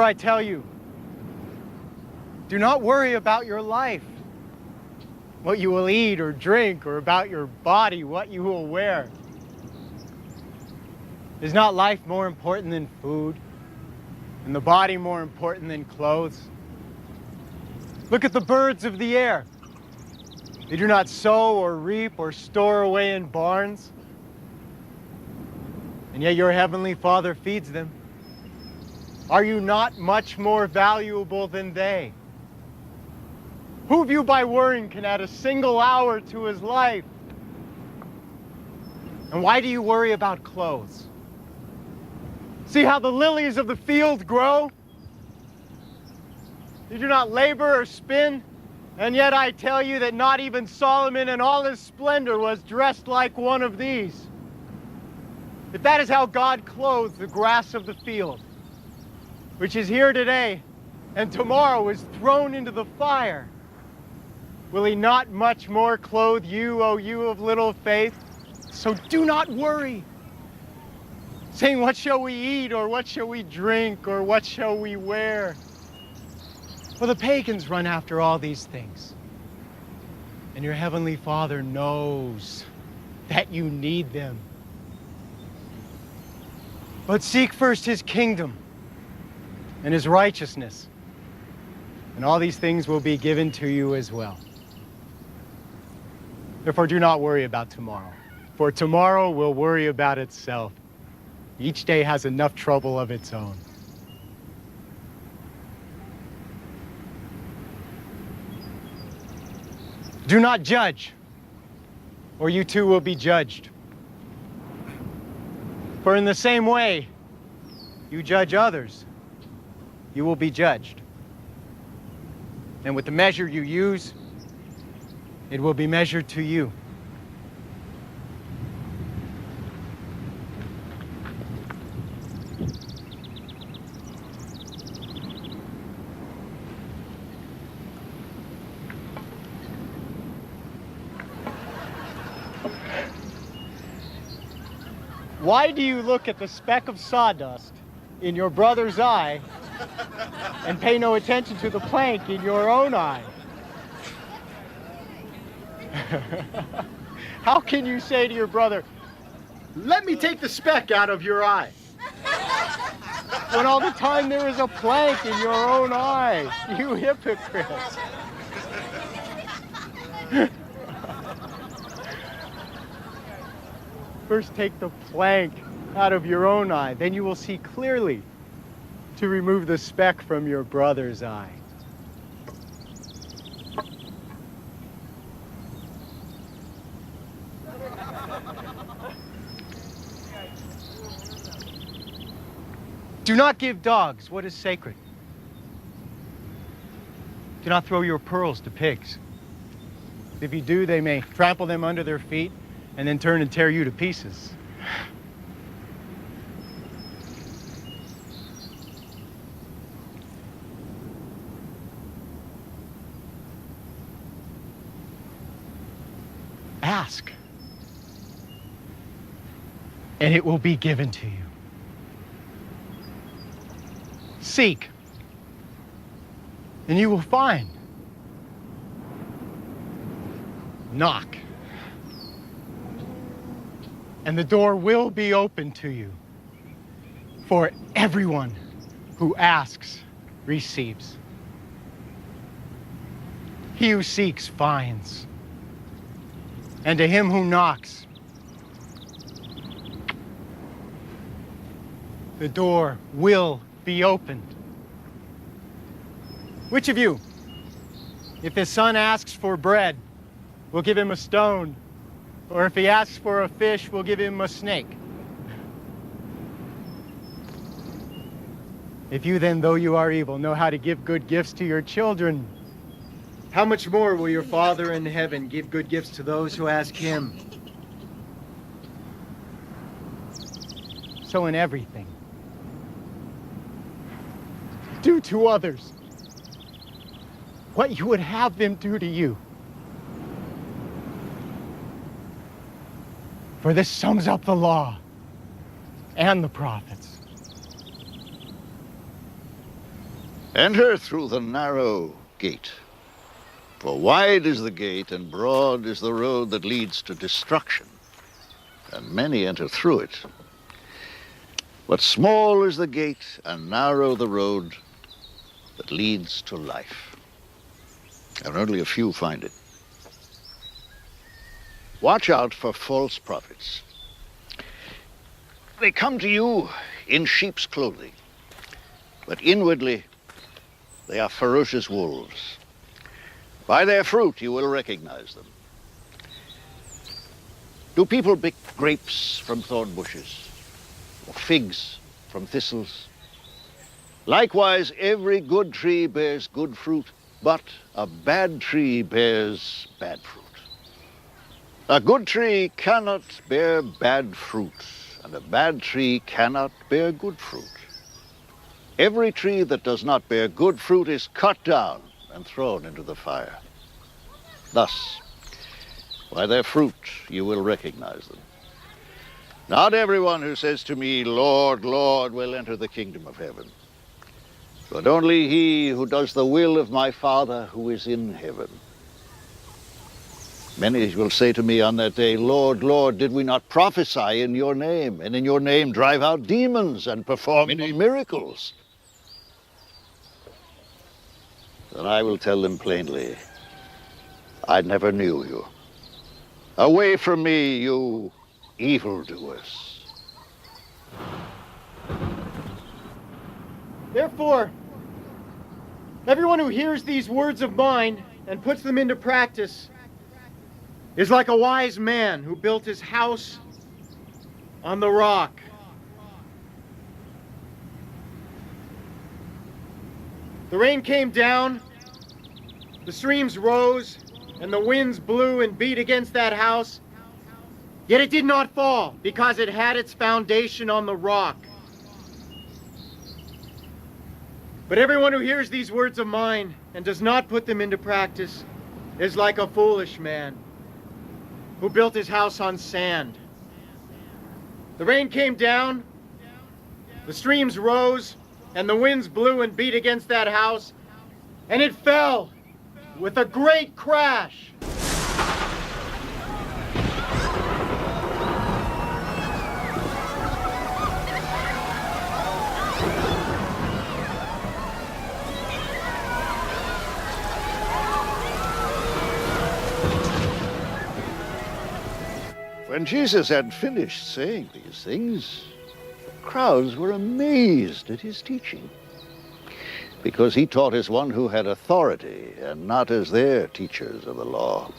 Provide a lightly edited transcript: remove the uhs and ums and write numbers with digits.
I tell you, do not worry about your life, what you will eat or drink, or about your body, what you will wear. Is not life more important than food, and the body more important than clothes? Look at the birds of the air. They do not sow or reap or store away in barns, and yet your heavenly Father feeds them. Are you not much more valuable than they? Who of you by worrying can add a single hour to his life? And why do you worry about clothes? See how the lilies of the field grow? They do not labor or spin, and yet I tell you that not even Solomon in all his splendor was dressed like one of these. If that is how God clothes the grass of the field, which is here today and tomorrow is thrown into the fire, will he not much more clothe you, O you of little faith? So do not worry, saying, what shall we eat, or what shall we drink, or what shall we wear? For the pagans run after all these things, and your heavenly Father knows that you need them. But seek first his kingdom and his righteousness, and all these things will be given to you as well. Therefore, do not worry about tomorrow, for tomorrow will worry about itself. Each day has enough trouble of its own. Do not judge, or you too will be judged. For in the same way you judge others, you will be judged. And with the measure you use, it will be measured to you. Why do you look at the speck of sawdust in your brother's eye and pay no attention to the plank in your own eye? How can you say to your brother, let me take the speck out of your eye, when all the time there is a plank in your own eye? You hypocrites. First take the plank out of your own eye, then you will see clearly to remove the speck from your brother's eye. Do not give dogs what is sacred. Do not throw your pearls to pigs. If you do, they may trample them under their feet and then turn and tear you to pieces. Ask, and it will be given to you. Seek, and you will find. Knock, and the door will be open to you. For everyone who asks receives. He who seeks finds. And to him who knocks, the door will be opened. Which of you, if his son asks for bread, will give him a stone? Or if he asks for a fish, we'll give him a snake? If you then, though you are evil, know how to give good gifts to your children, how much more will your Father in heaven give good gifts to those who ask him? So in everything, do to others what you would have them do to you. For this sums up the law and the prophets. Enter through the narrow gate. For wide is the gate and broad is the road that leads to destruction, and many enter through it. But small is the gate and narrow the road that leads to life, and only a few find it. Watch out for false prophets. They come to you in sheep's clothing, but inwardly they are ferocious wolves. By their fruit you will recognize them. Do people pick grapes from thorn bushes, or figs from thistles? Likewise, every good tree bears good fruit, but a bad tree bears bad fruit. A good tree cannot bear bad fruit, and a bad tree cannot bear good fruit. Every tree that does not bear good fruit is cut down and thrown into the fire. Thus, by their fruit you will recognize them. Not everyone who says to me, Lord, Lord, will enter the kingdom of heaven, but only he who does the will of my Father who is in heaven. Many will say to me on that day, Lord, Lord, did we not prophesy in your name, and in your name drive out demons and perform many miracles? Then I will tell them plainly, I never knew you. Away from me, you evildoers. Therefore, everyone who hears these words of mine and puts them into practice is like a wise man who built his house on the rock. The rain came down, the streams rose, and the winds blew and beat against that house. Yet it did not fall, because it had its foundation on the rock. But everyone who hears these words of mine and does not put them into practice is like a foolish man who built his house on sand. The rain came down, the streams rose, and the winds blew and beat against that house, and it fell with a great crash. When Jesus had finished saying these things, crowds were amazed at his teaching, because he taught as one who had authority and not as their teachers of the law.